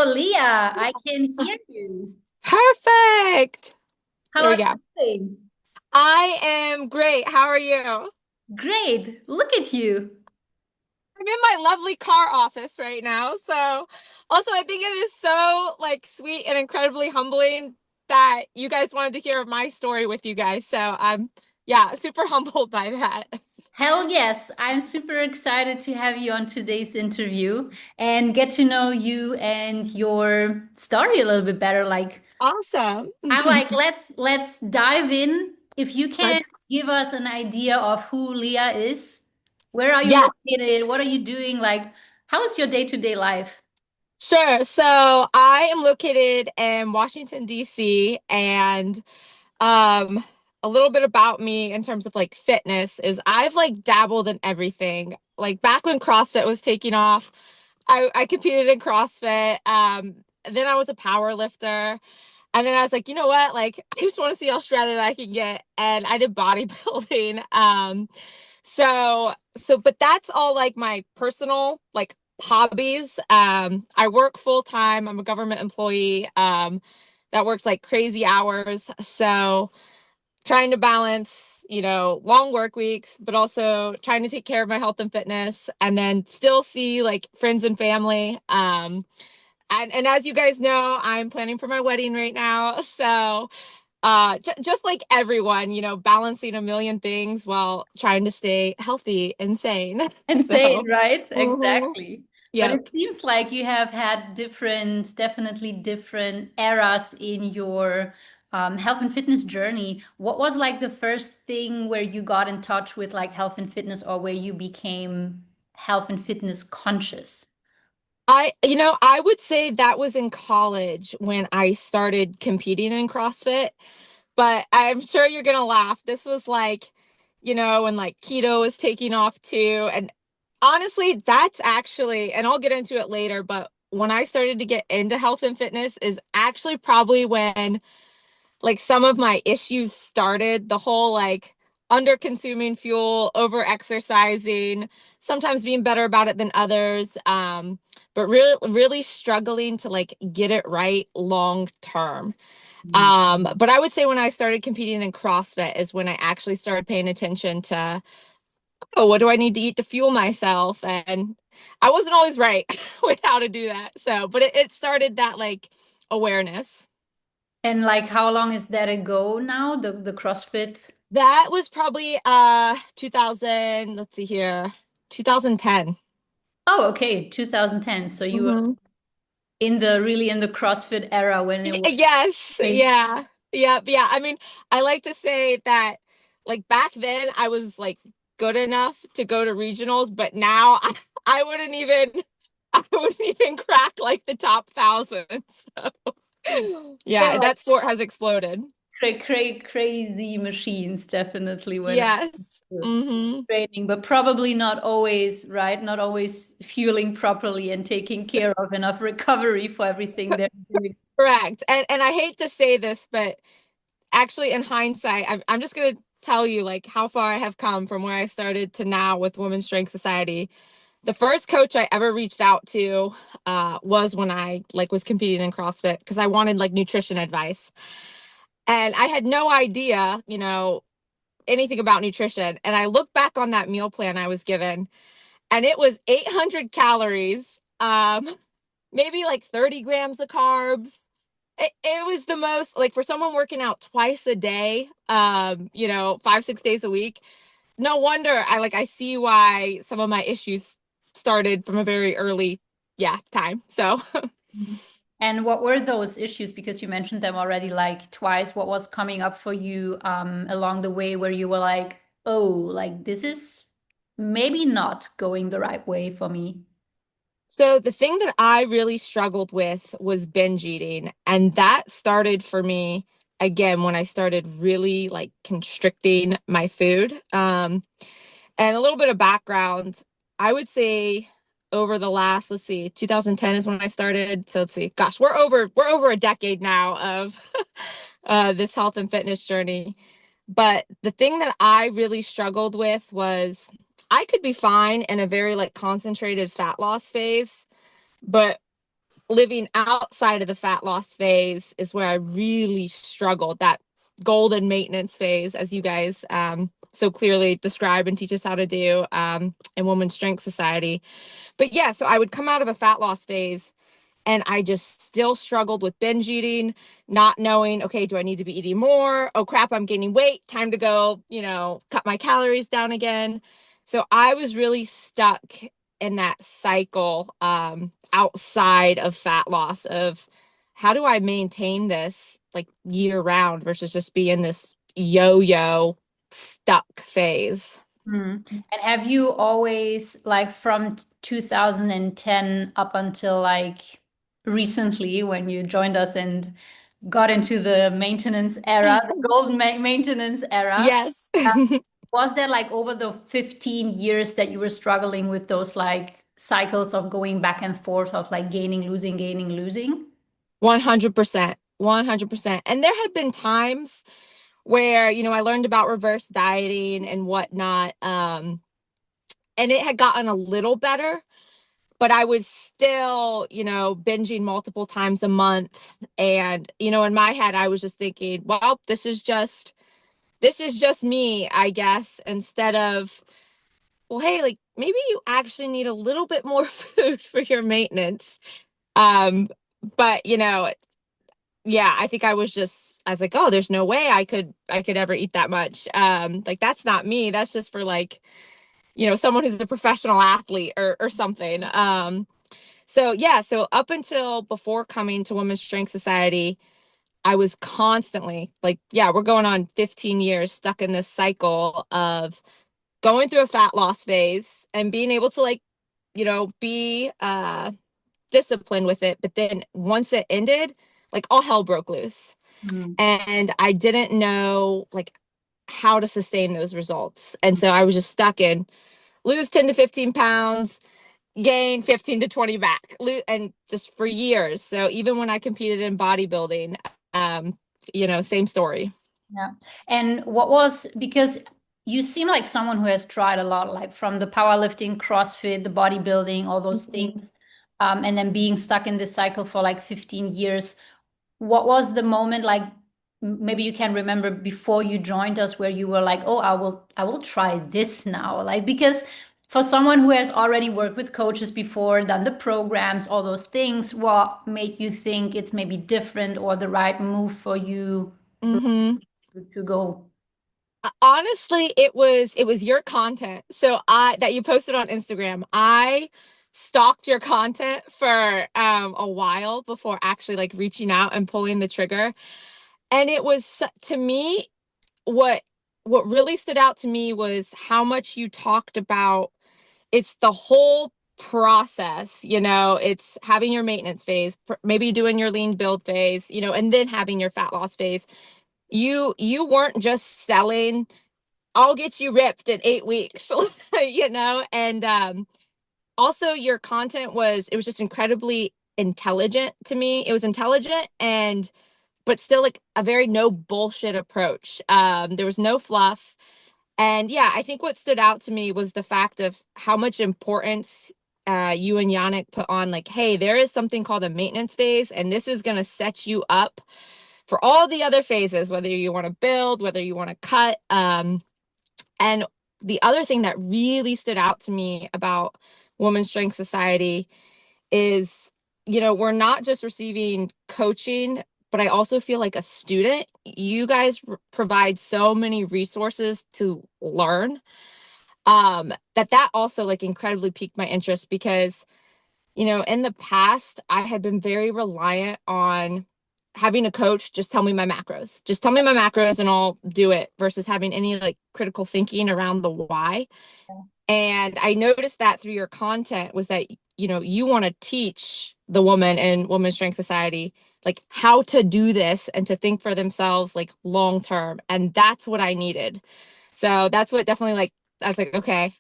So, Leah, I can hear you. Perfect. How There are we go. you doing? I am great. How are you? Great. Look at you. I'm in my lovely car office right now. So, also, I think it is so sweet and incredibly humbling that you guys wanted to hear my story with you guys. So, I'm yeah, super humbled by that. Hell yes. I'm super excited to have you on today's interview and get to know you and your story a little bit better. Awesome. I'm like, let's dive in. If you can Let's give us an idea of who Leah is, where are you Yeah, located? What are you doing? How is your day-to-day life? sure. So, I am located in Washington, D.C., and Um, a little bit about me in terms of fitness is I've dabbled in everything. Like back when CrossFit was taking off, I competed in CrossFit. Then I was a power lifter. And then I was like, you know what? I just want to see how shredded I can get. And I did bodybuilding. But that's all my personal hobbies. I work full time. I'm a government employee. That works crazy hours. So trying to balance, long work weeks, but also trying to take care of my health and fitness and then still see friends and family. And as you guys know, I'm planning for my wedding right now. So just like everyone, balancing a million things while trying to stay healthy and sane. Insane, So, right? mhm. Exactly. But Yep. it seems like you have had definitely different eras in your health and fitness journey. What was like the first thing where you got in touch with like health and fitness or where you became health and fitness conscious? I would say that was in college when I started competing in CrossFit. But I'm sure you're gonna laugh. This was when keto was taking off too. And honestly, that's actually, and I'll get into it later, but when I started to get into health and fitness is actually probably when some of my issues started. The whole under consuming fuel, over exercising, sometimes being better about it than others. But really struggling to get it right long term. Mhm. But I would say when I started competing in CrossFit is when I actually started paying attention to, oh, what do I need to eat to fuel myself? And I wasn't always right with how to do that. So, but it started that awareness. And like how long is that ago now, the CrossFit? That was probably 2000, let's see here, 2010. Oh, okay, 2010. So you were Hmm. in the really in the CrossFit era when it was Yes, crazy. yeah. Yeah. I mean, I like to say that back then I was good enough to go to regionals, but now I wouldn't even I wouldn't even crack the top 1,000. So Yeah, yeah, like that sport has exploded. crazy machines, definitely when it comes Yes. to Hmm. training, but probably not always, right? Not always fueling properly and taking care of enough recovery for everything they're doing. Correct. And I hate to say this, but actually in hindsight, I'm just gonna tell you how far I have come from where I started to now with Women's Strength Society. The first coach I ever reached out to was when I was competing in CrossFit because I wanted nutrition advice. And I had no idea, anything about nutrition. And I look back on that meal plan I was given, and it was 800 calories, maybe 30 grams of carbs. It was the most for someone working out twice a day, 5, 6 days a week. No wonder I see why some of my issues started from a very early, yeah, time. So Mhm. And what were those issues? Because you mentioned them already like twice. What was coming up for you along the way where you were like, oh, like this is maybe not going the right way for me? so the thing that I really struggled with was binge eating, and that started for me again when I started really constricting my food. And a little bit of background, I would say over the last, let's see, 2010 is when I started. So let's see, gosh, we're over a decade now of this health and fitness journey. But the thing that I really struggled with was I could be fine in a very concentrated fat loss phase, but living outside of the fat loss phase is where I really struggled. That golden maintenance phase, as you guys so clearly describe and teach us how to do in Women's Strength Society. But yeah, so I would come out of a fat loss phase and I just still struggled with binge eating, not knowing, okay, do I need to be eating more? Oh crap, I'm gaining weight. Time to go, cut my calories down again. So I was really stuck in that cycle outside of fat loss of how do I maintain this like year round versus just be in this yo-yo stuck phase. Mm. And have you always, like from 2010 up until like recently when you joined us and got into the maintenance era, the golden maintenance era, Yes. was there like over the 15 years that you were struggling with those like cycles of going back and forth of like gaining, losing, gaining, losing? 100%. 100%. And there had been times where, I learned about reverse dieting and whatnot. And it had gotten a little better, but I was still, binging multiple times a month. And, in my head, I was just thinking, well, this is just me, I guess, instead of, well, hey, like maybe you actually need a little bit more food for your maintenance. Um, but yeah, I think I was like, oh, there's no way I could ever eat that much. Like that's not me. That's just for like, someone who's a professional athlete or something. So yeah, so up until before coming to Women's Strength Society, I was constantly like, yeah, we're going on 15 years stuck in this cycle of going through a fat loss phase and being able to like, be disciplined with it. But then once it ended, like all hell broke loose. Mm. And I didn't know like how to sustain those results. And so I was just stuck in lose 10 to 15 pounds, gain 15 to 20 back, and just for years. So even when I competed in bodybuilding, same story. Yeah. And what was, because you seem like someone who has tried a lot, like from the powerlifting, CrossFit, the bodybuilding, all those Mhm. things, and then being stuck in this cycle for like 15 years. What was the moment like maybe you can remember before you joined us where you were like, "Oh, I will try this now." Like because for someone who has already worked with coaches before, done the programs, all those things, what made you think it's maybe different or the right move for you Mhm. to go? Honestly, it was your content. So I that you posted on Instagram. I stalked your content for a while before actually like reaching out and pulling the trigger. And it was to me what what really stood out to me was how much you talked about it's the whole process, it's having your maintenance phase, maybe doing your lean build phase, and then having your fat loss phase. You weren't just selling I'll get you ripped in 8 weeks, and also your content was just incredibly intelligent to me. It was intelligent and but still like a very no bullshit approach. There was no fluff. And yeah, I think what stood out to me was the fact of how much importance you and Yannick put on like, hey, there is something called a maintenance phase, and this is going to set you up for all the other phases, whether you want to build, whether you want to cut. And the other thing that really stood out to me about Women's Strength Society is, we're not just receiving coaching, but I also feel like a student. You guys provide so many resources to learn. That also like incredibly piqued my interest because, in the past, I had been very reliant on having a coach just tell me my macros. Just tell me my macros and I'll do it versus having any like critical thinking around the why. And I noticed that through your content was that, you want to teach the woman in Women's Strength Society, like how to do this and to think for themselves, like long term. And that's what I needed. So that's what definitely like, I was like, okay.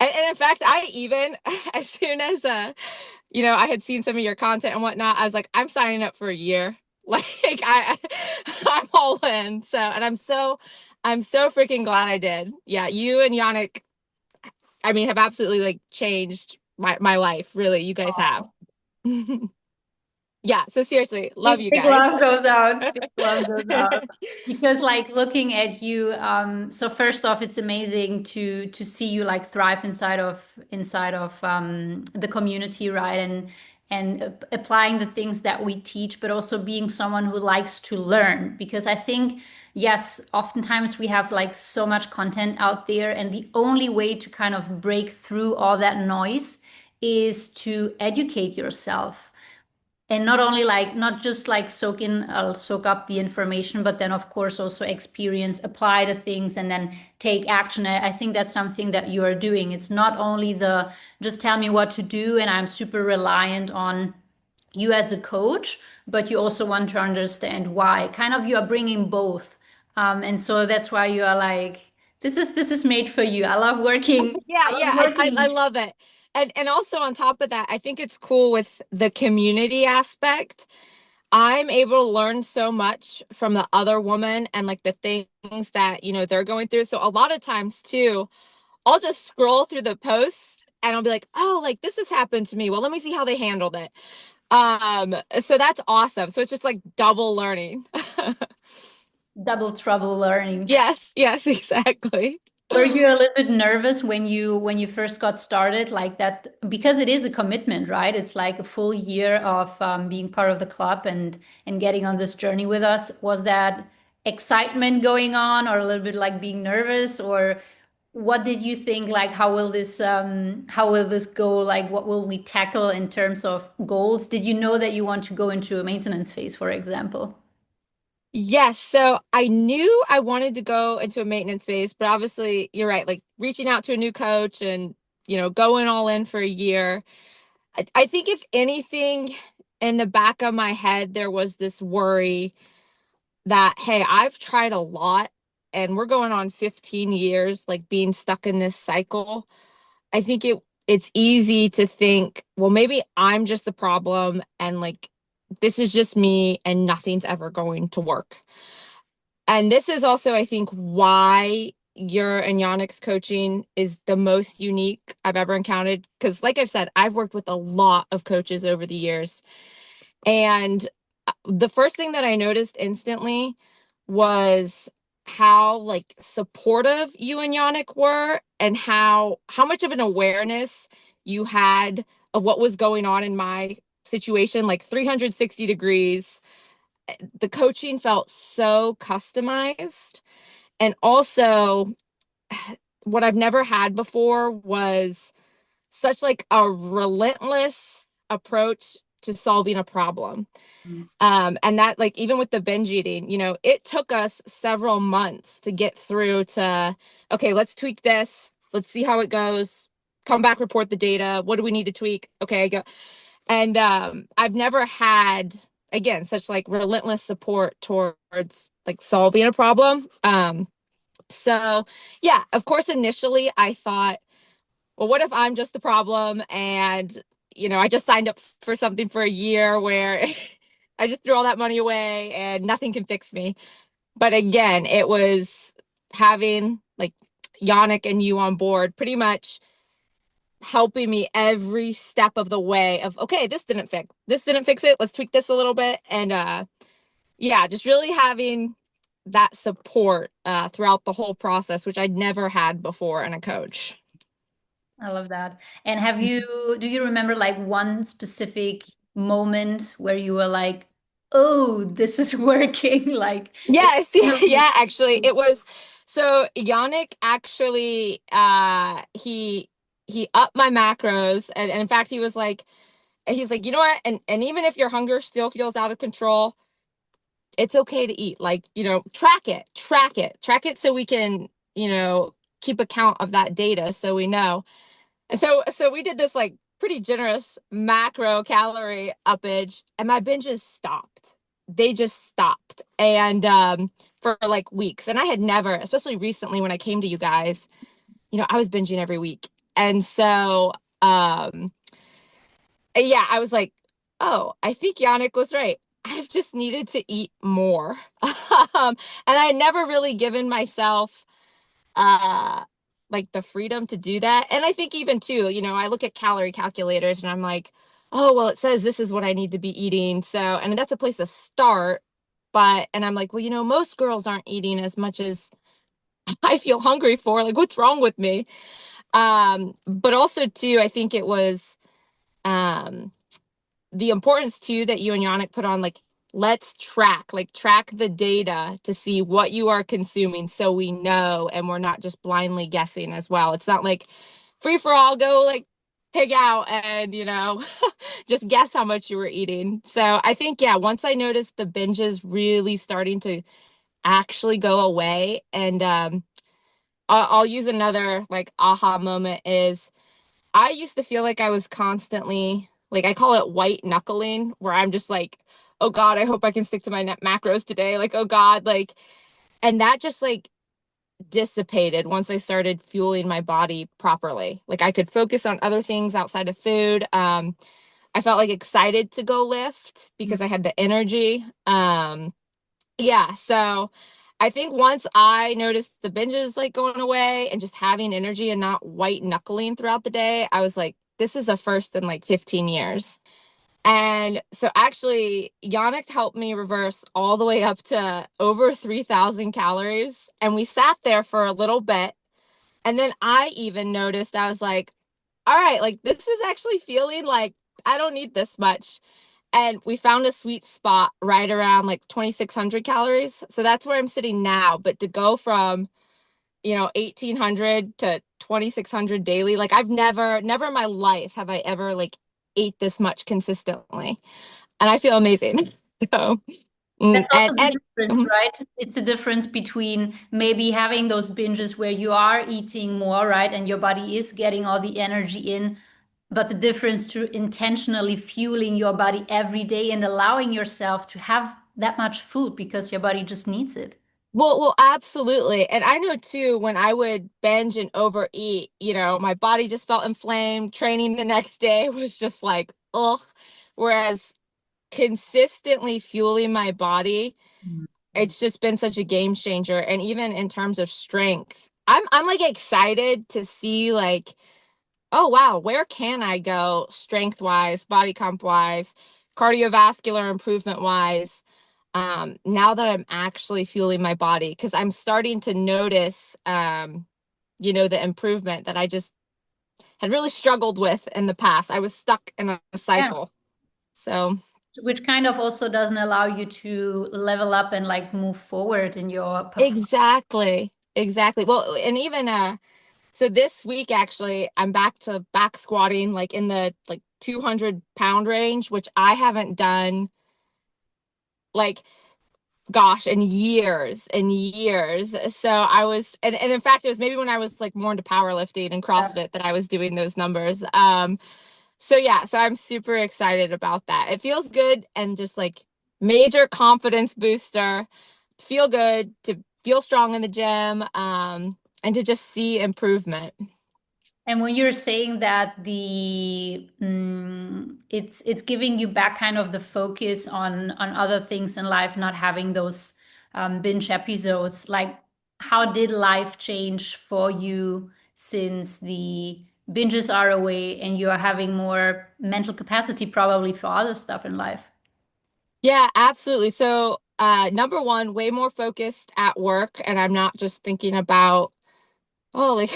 And in fact, I even, as soon as, I had seen some of your content and whatnot, I was like, I'm signing up for a year. Like I'm all in. So, and I'm so freaking glad I did. Yeah. You and Yannick, I mean, have absolutely like changed my life. Really, you guys have. Yeah, so seriously, love Big, you big guys. love goes out. Big love goes out. Because like looking at you, so first off, it's amazing to see you like thrive inside of the community, right? And applying the things that we teach, but also being someone who likes to learn. Because I think, yes, oftentimes we have like so much content out there, and the only way to kind of break through all that noise is to educate yourself, and not only like not just like soak up the information, but then of course also experience, apply the things, and then take action. I think that's something that you are doing. It's not only the just tell me what to do and I'm super reliant on you as a coach, but you also want to understand why, kind of you are bringing both. And so that's why you are like, this is made for you. Yeah, I love yeah, I working. love it. And also on top of that, I think it's cool with the community aspect. I'm able to learn so much from the other woman and like the things that, they're going through. So a lot of times too, I'll just scroll through the posts and I'll be like, "Oh, like this has happened to me. Well, let me see how they handled it." So that's awesome. So it's just like double learning. Double trouble learning. Yes, yes, exactly. Were you a little bit nervous when you first got started like that? Because it is a commitment, right? It's like a full year of being part of the club and getting on this journey with us. Was that excitement going on, or a little bit like being nervous, or what did you think? Like, how will this go? Like, what will we tackle in terms of goals? Did you know that you want to go into a maintenance phase, for example? Yes, so I knew I wanted to go into a maintenance phase, but obviously you're right, like reaching out to a new coach and, going all in for a year. I think if anything, in the back of my head, there was this worry that, hey, I've tried a lot and we're going on 15 years, like being stuck in this cycle. I think it's easy to think, well, maybe I'm just the problem and like this is just me and nothing's ever going to work. And this is also, I think, why your and Yannick's coaching is the most unique I've ever encountered. Because, like I've said, I've worked with a lot of coaches over the years. And the first thing that I noticed instantly was how like supportive you and Yannick were and how much of an awareness you had of what was going on in my situation, like 360 degrees. The coaching felt so customized. And also, what I've never had before was such like a relentless approach to solving a problem. And that like even with the binge eating, it took us several months to get through to, okay, let's tweak this. Let's see how it goes. Come back, report the data. What do we need to tweak? Okay, go. And I've never had, again, such like relentless support towards like solving a problem. So yeah, of course, initially I thought, well, what if I'm just the problem? And, I just signed up for something for a year where I just threw all that money away and nothing can fix me. But again, it was having like Yannick and you on board pretty much helping me every step of the way of, okay, this didn't fix it. Let's tweak this a little bit. And yeah, just really having that support throughout the whole process, which I'd never had before in a coach. I love that. And do you remember like one specific moment where you were like, oh, this is working? Like it Yes, kind of like, yeah, actually it was. So Yannick actually he upped my macros, and in fact he's like, you know what, and even if your hunger still feels out of control, it's okay to eat. Like, track it so we can, keep account of that data so we know. And so we did this like pretty generous macro calorie uppage, and my binges stopped. They just stopped. And for like weeks. And I had never, especially recently when I came to you guys, I was binging every week. And so yeah, I was like, oh, I think Yannick was right. I've just needed to eat more. And I had never really given myself uh like the freedom to do that. And I think even too, I look at calorie calculators and I'm like, oh, well, it says this is what I need to be eating. So, and that's a place to start. But, and I'm like, well, most girls aren't eating as much as I feel hungry for. Like, what's wrong with me? But also too, I think it was, um, the importance too that you and Yannick put on, like, let's track the data to see what you are consuming so we know and we're not just blindly guessing as well. It's not like free for all, go like pig out and, just guess how much you were eating. So I think, yeah, once I noticed the binges really starting to actually go away, and I'll use another like aha moment is I used to feel like I was constantly, like, I call it white knuckling, where I'm just like, oh God, I hope I can stick to my macros today. Like, oh God, like, and that just like dissipated once I started fueling my body properly. Like, I could focus on other things outside of food. I felt like excited to go lift because I had the energy. Yeah, so I think once I noticed the binges like going away and just having energy and not white knuckling throughout the day, I was like, this is a first in like 15 years. And so actually, Yannick helped me reverse all the way up to over 3,000 calories. And we sat there for a little bit. And then I even noticed, I was like, all right, like this is actually feeling like I don't need this much. And we found a sweet spot right around like 2,600 calories. So that's where I'm sitting now. But to go from, 1,800 to 2,600 daily, like I've never in my life have I ever like ate this much consistently. And I feel amazing. So, That's and, also the and, difference, mhm. right? It's a difference between maybe having those binges where you are eating more, right? And your body is getting all the energy in, but the difference to intentionally fueling your body every day and allowing yourself to have that much food because your body just needs it. Well, absolutely. And I know too, when I would binge and overeat, my body just felt inflamed. Training the next day was just like, ugh. Whereas consistently fueling my body, it's just been such a game changer. And even in terms of strength, I'm like excited to see like, oh wow, where can I go strength wise, body comp wise, cardiovascular improvement wise, now that I'm actually fueling my body, because I'm starting to notice the improvement that I just had really struggled with in the past. I was stuck in a Yeah. cycle. So Which kind of also doesn't allow you to level up and like move forward in your performance. exactly. Well, and even so this week actually I'm back to back squatting like in the like 200-pound range, which I haven't done like gosh, in years and years. So I was, and in fact, it was maybe when I was like more into powerlifting and CrossFit that I was doing those numbers. So yeah, so I'm super excited about that. It feels good and just like major confidence booster, to feel good, to feel strong in the gym, and to just see improvement. And when you're saying that it's giving you back kind of the focus on other things in life, not having those binge episodes, like how did life change for you since the binges are away and you are having more mental capacity probably for other stuff in life? Yeah, absolutely. So, number one, way more focused at work, and I'm not just thinking about, oh, like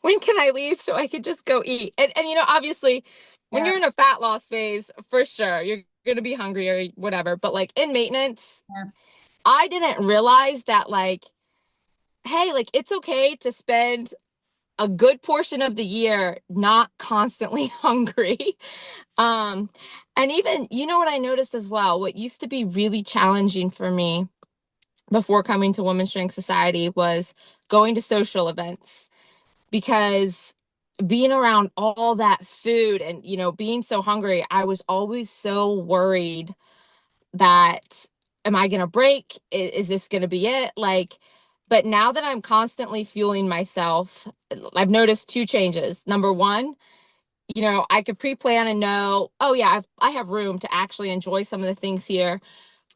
when can I leave so I could just go eat? And obviously, when Yeah, you're in a fat loss phase, for sure, you're gonna be hungry or whatever. But like in maintenance, yeah, I didn't realize that like, hey, like it's okay to spend a good portion of the year not constantly hungry. Um, and even, what I noticed as well, what used to be really challenging for me before coming to Women's Strength Society was going to social events, because being around all that food and being so hungry, I was always so worried that, am I going to break? Is this going to be it? Like, but now that I'm constantly fueling myself, I've noticed two changes. Number one, I could pre-plan and know, oh yeah, I have room to actually enjoy some of the things here.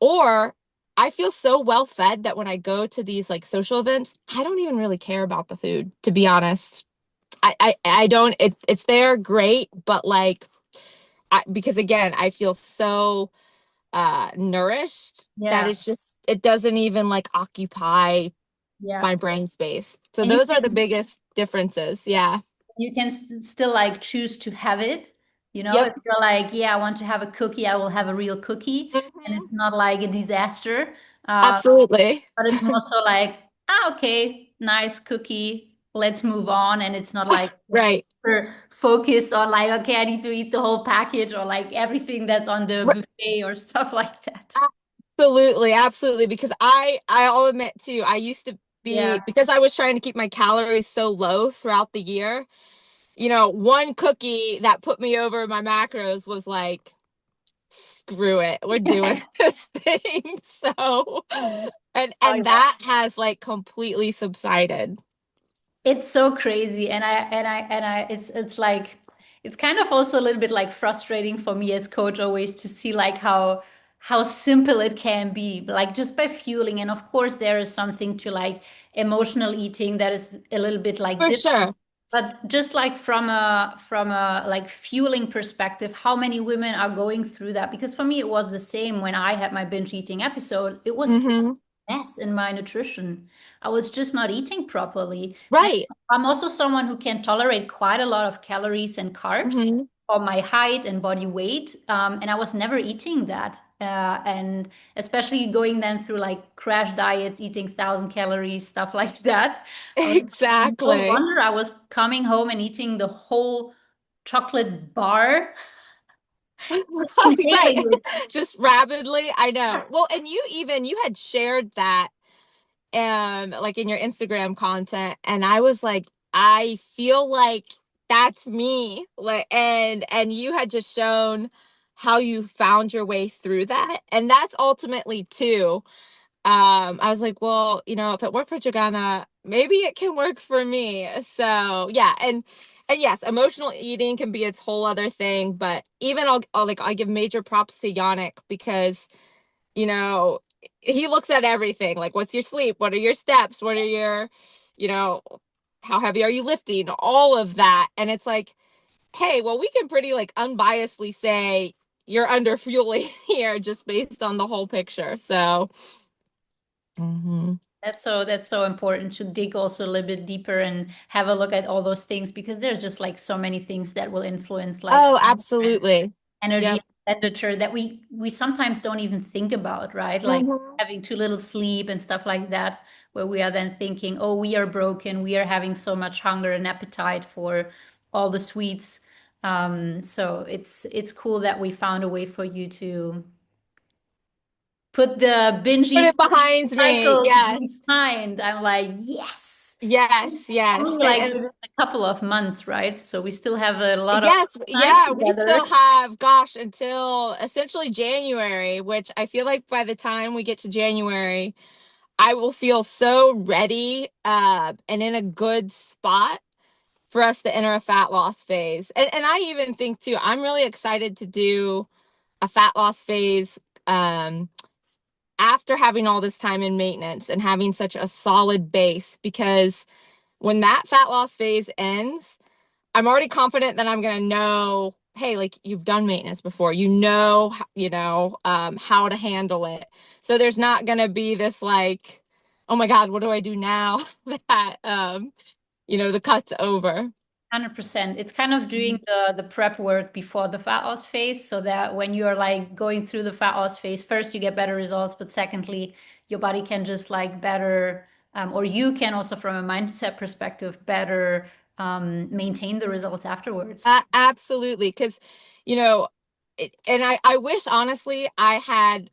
Or I feel so well fed that when I go to these like social events, I don't even really care about the food, to be honest. I don't, it's there, great, but like because again, I feel so nourished that Yeah. it's just it doesn't even like occupy Yeah. my brain space. So And you those are the can biggest differences. Yeah. still like choose to have it. If Yep. you're like, yeah, I want to have a cookie, I will have a real cookie, and Hmm. it's not like a disaster. Uh, Absolutely. but it's more so like, okay, nice cookie, let's move on. And it's not like Right. super focused on like, okay, I need to eat the whole package or like everything that's on the buffet or stuff like that. Absolutely, absolutely. Because I'll admit too, I used to Yeah. be because I was trying to keep my calories so low throughout the year. One cookie that put me over my macros was like, screw it, we're doing this thing. So, and Oh, that has like completely subsided. it's so crazy, it's like it's kind of also a little bit like frustrating for me as coach always to see like how simple it can be, like just by fueling. And of course, there is something to like emotional eating that is a little bit like For different. sure. But just like from a like fueling perspective, how many women are going through that? Because for me, it was the same when I had my binge eating episode. It was Hmm. mess in my nutrition. I was just not eating properly. And Right. I'm also someone who can tolerate quite a lot of calories and carbs Hmm. for my height and body weight. And I was never eating that. And especially going then through like crash diets, eating 1,000 calories, stuff like that. I was like, no Exactly. wonder I was coming home and eating the whole chocolate bar. Right. Inhaling it. Just rapidly. I know. Well, and you had shared that like in your Instagram content, and I was like, I feel like that's me. Like, and you had just shown how you found your way through that. And that's ultimately too. I was like, well, if it worked for Jagana, maybe it can work for me. So yeah, and yes, emotional eating can be its whole other thing, but even I give major props to Yannick because you know, he looks at everything like, what's your sleep? What are your steps? What are your, you know, how heavy are you lifting? All of that. And it's like, hey, well, we can pretty like unbiasedly say you're under fueling here just based on the whole picture. So, mhm. That's so important to dig also a little bit deeper and have a look at all those things, because there's just like so many things that will influence like Oh, absolutely. energy Yep. expenditure that we sometimes don't even think about, right? Like Hmm. having too little sleep and stuff like that, where we are then thinking, oh, we are broken, we are having so much hunger and appetite for all the sweets. So it's cool that we found a way for you to put the binge Put eat it behind me. cycle Yes. behind. I'm like, yes. Yes. Yes. Only like within a couple of months, right? So we still have a lot of Yes, time yeah, we together. still have, gosh, until essentially January, which I feel like by the time we get to January, I will feel so ready and in a good spot for us to enter a fat loss phase. And I even think too, I'm really excited to do a fat loss phase um after having all this time in maintenance and having such a solid base because when that fat loss phase ends, I'm already confident that I'm going to know, hey, like you've done maintenance before, how to handle it. So there's not going to be this like, oh my God, what do I do now that, the cut's over. 100%. It's kind of doing the prep work before the fat loss phase, so that when you're like going through the fat loss phase, first you get better results, but secondly, your body can just like better, or you can also from a mindset perspective better maintain the results afterwards. Absolutely. Because, you know, and I wish honestly I had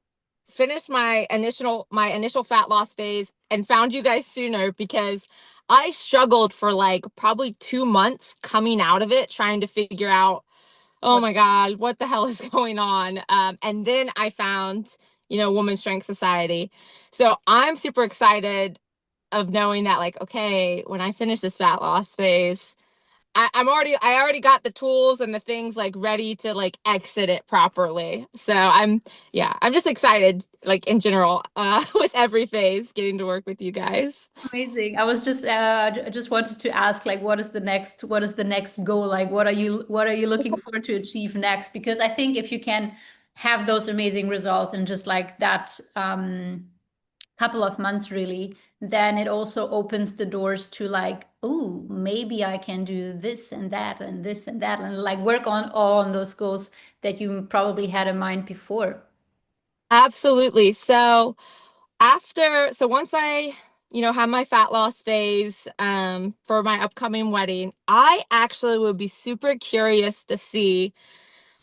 finished my initial fat loss phase and found you guys sooner because I struggled for like probably 2 months coming out of it, trying to figure out, oh What my God, what the hell is going on? And then I found, Women's Strength Society. So I'm super excited of knowing that, like, okay, when I finish this fat loss phase, I already got the tools and the things like ready to like exit it properly. So yeah, I'm just excited like in general with every phase getting to work with you guys. Amazing. I was just just wanted to ask like what is the next goal? Like what are you looking forward to achieve next? Because I think if you can have those amazing results in just like that couple of months really, then it also opens the doors to like, oh, maybe I can do this and that and this and that and like work on all on those goals that you probably had in mind before. Absolutely. So once I, have my fat loss phase for my upcoming wedding, I actually would be super curious to see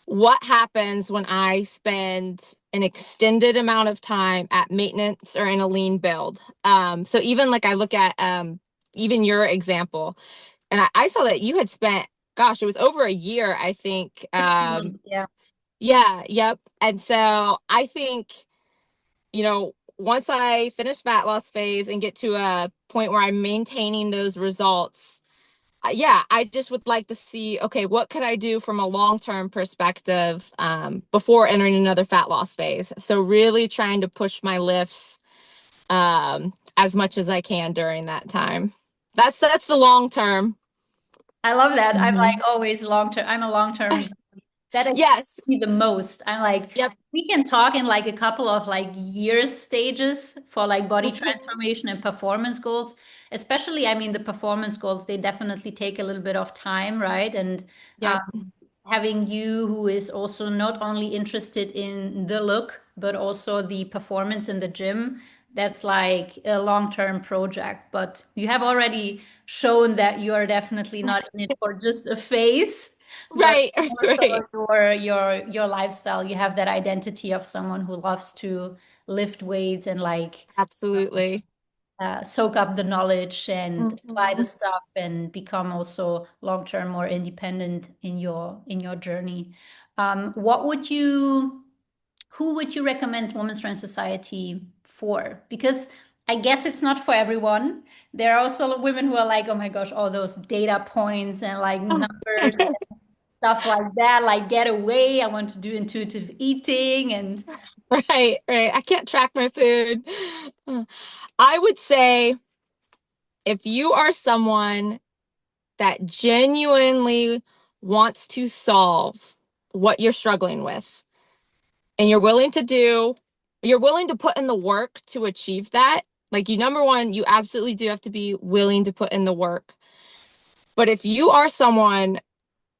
what happens when I spend an extended amount of time at maintenance or in a lean build. So even like I look at even your example, and I saw that you had spent, gosh, it was over a year, I think. 16 months, yeah. Yeah, yep. And so I think, once I finish fat loss phase and get to a point where I'm maintaining those results, yeah, I just would like to see, okay, what could I do from a long-term perspective before entering another fat loss phase? So really trying to push my lifts as much as I can during that time. That's the long term. I love that. I'm Mhm. like always long term. I'm a long term. That excites Yes. me the most. I'm like, Yep. we can talk in like a couple of like years stages for like body transformation and performance goals. Especially, I mean, the performance goals, they definitely take a little bit of time, right? And Yep. having you who is also not only interested in the look, but also the performance in the gym, that's like a long-term project. But you have already shown that you are definitely not in it for just a phase, but Right. more so Right. your lifestyle. You have that identity of someone who loves to lift weights and like Absolutely. soak up the knowledge and apply the Mhm. stuff and become also long term more independent in your journey. What would you who would you recommend Women's Strength Society for? Because I guess it's not for everyone. There are also women who are like, oh my gosh, all those data points and like numbers, stuff like that, like get away. I want to do intuitive eating and Right. Right. I can't track my food. I would say if you are someone that genuinely wants to solve what you're struggling with and you're willing to put in the work to achieve that. Like number one, you absolutely do have to be willing to put in the work. But if you are someone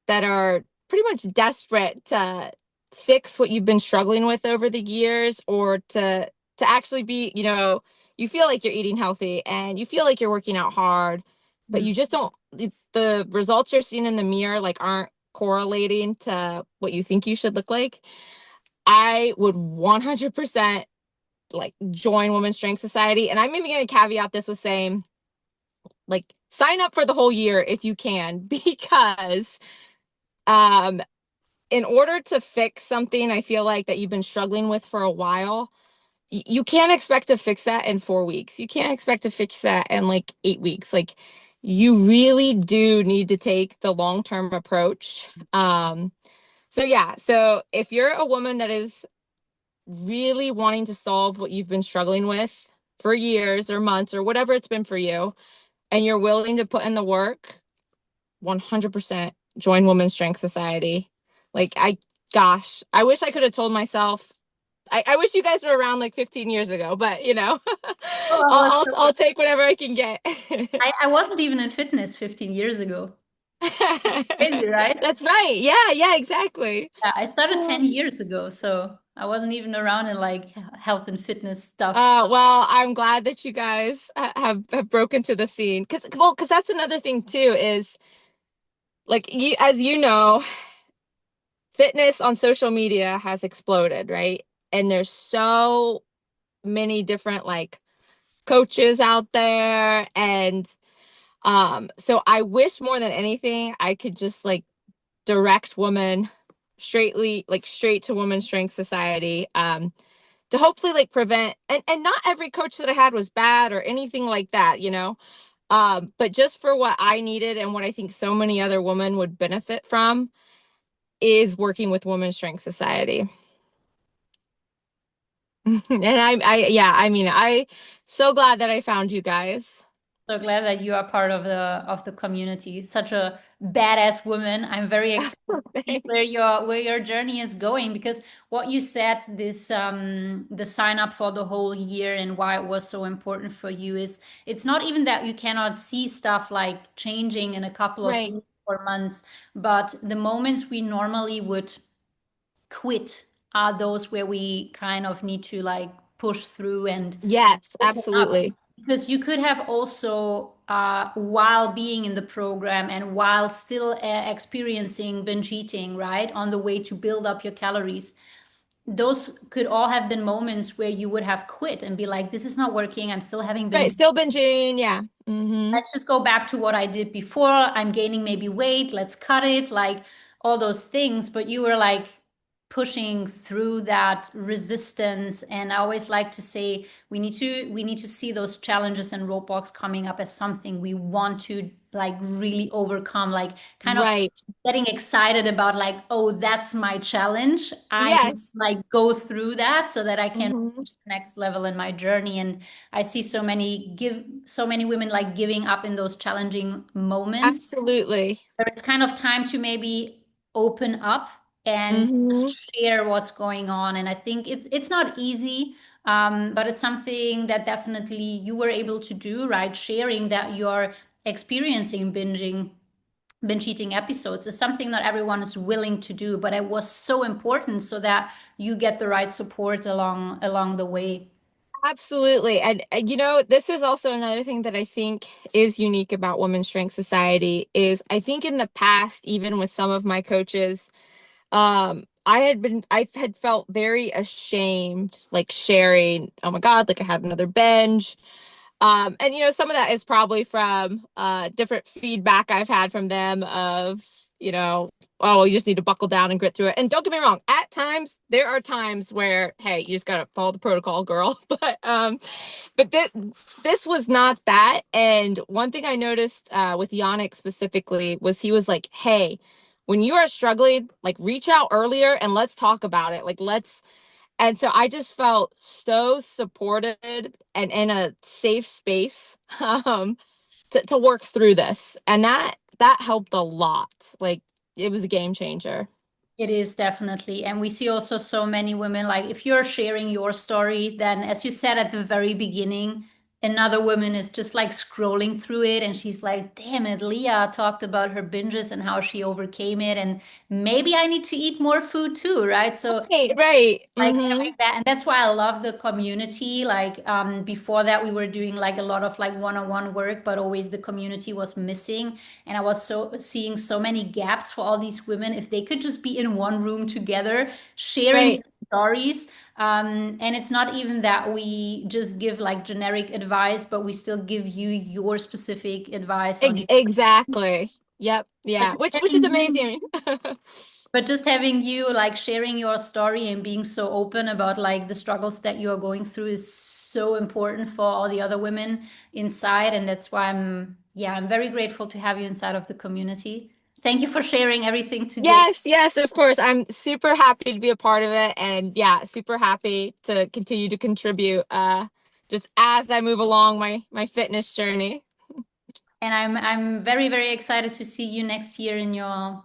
that are pretty much desperate to fix what you've been struggling with over the years or to actually be, you feel like you're eating healthy and you feel like you're working out hard, but mm, you just don't the results you're seeing in the mirror like aren't correlating to what you think you should look like. I would 100% like join Women's Strength Society, and I'm even going to caveat this with saying like sign up for the whole year if you can because um in order to fix something I feel like that you've been struggling with for a while, you can't expect to fix that in 4 weeks. You can't expect to fix that in like 8 weeks. Like you really do need to take the long-term approach. So yeah, so if you're a woman that is really wanting to solve what you've been struggling with for years or months or whatever it's been for you, and you're willing to put in the work, 100% join Women's Strength Society. Like, gosh, I wish I could have told myself. I wish you guys were around like 15 years ago, but oh, I was I'll take whatever I can get. I wasn't even in fitness 15 years ago. Crazy, right? That's right. Yeah, yeah, exactly. Yeah, I started 10 years ago, so I wasn't even around in like health and fitness stuff. Well, I'm glad that you guys have broken to the scene because that's another thing too is like you as you know, fitness on social media has exploded, right? And there's so many different like coaches out there and so I wish more than anything I could just like direct women straight to Women's Strength Society to hopefully like prevent and not every coach that I had was bad or anything like that, But just for what I needed and what I think so many other women would benefit from is working with Women's Strength Society. And yeah, I mean, I so glad that I found you guys. So glad that you are part of the community. Such a badass woman. I'm very excited to see Thanks. where your journey is going because what you said, this the sign up for the whole year and why it was so important for you is it's not even that you cannot see stuff like changing in a couple of Right. weeks or months, but the moments we normally would quit are those where we kind of need to like push through and Yes, open up absolutely. because you could have also while being in the program and while still experiencing binge eating, right, on the way to build up your calories, those could all have been moments where you would have quit and be like, this is not working, I'm still having Right. binge. Still binging. Yeah. Let's just go back to what I did before. I'm gaining maybe weight. Let's cut it, like all those things. But you were like pushing through that resistance. And I always like to say we need to see those challenges and roadblocks coming up as something we want to like really overcome, like kind of Right. getting excited about like, oh, that's my challenge. I need to Yes. like go through that so that I can Hmm. reach the next level in my journey. And I see so many women like giving up in those challenging moments Absolutely. where it's kind of time to maybe open up and Hmm. just share what's going on. And I think it's not easy, but it's something that definitely you were able to do, right? Sharing that you're experiencing binge eating episodes is something that everyone is willing to do, but it was so important so that you get the right support along the way. Absolutely. And this is also another thing that I think is unique about Women's Strength Society is I think in the past, even with some of my coaches, I had felt very ashamed, like sharing, oh my God, like I had another binge. And some of that is probably from different feedback I've had from them of, oh, you just need to buckle down and grit through it. And don't get me wrong, at times there are times where, hey, you just gotta follow the protocol, girl. But this was not that. And one thing I noticed with Yannick specifically was he was like, hey, when you are struggling, like reach out earlier and let's talk about it. Like let's and so I just felt so supported and in a safe space to work through this. And that helped a lot. Like it was a game changer. It is definitely. And we see also so many women, like if you're sharing your story, then as you said at the very beginning, another woman is just like scrolling through it and she's like, damn it, Leah talked about her binges and how she overcame it. And maybe I need to eat more food too, right? So Right, right. like Mm-hmm. having that, and that's why I love the community. Like before that we were doing like a lot of like one-on-one work, but always the community was missing, and I was so seeing so many gaps for all these women if they could just be in one room together sharing Right. these stories. And it's not even that we just give like generic advice, but we still give you your specific advice on Exactly. Yep. but Yeah. just Which is having you amazing. But just having you like sharing your story and being so open about like the struggles that you are going through is so important for all the other women inside. And that's why I'm very grateful to have you inside of the community. Thank you for sharing everything today. Yes, yes, of course. I'm super happy to be a part of it and yeah, super happy to continue to contribute just as I move along my fitness journey. And I'm very, very excited to see you next year in your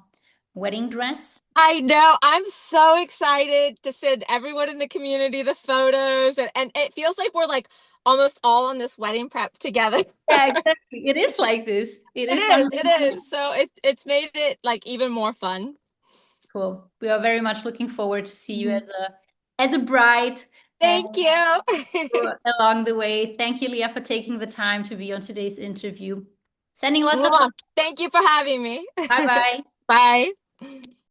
wedding dress. I know. I'm so excited to send everyone in the community the photos and it feels like we're like almost all on this wedding prep together. Yeah, exactly. It is like this. It It is is, something it is. So it's made it like even more fun. cool. We are very much looking forward to see you Mhm. as a bride. And Thank you. along the way. Thank you, Leah, for taking the time to be on today's interview. Sending lots of love. Mwah. Thank you for having me. Bye bye. Bye.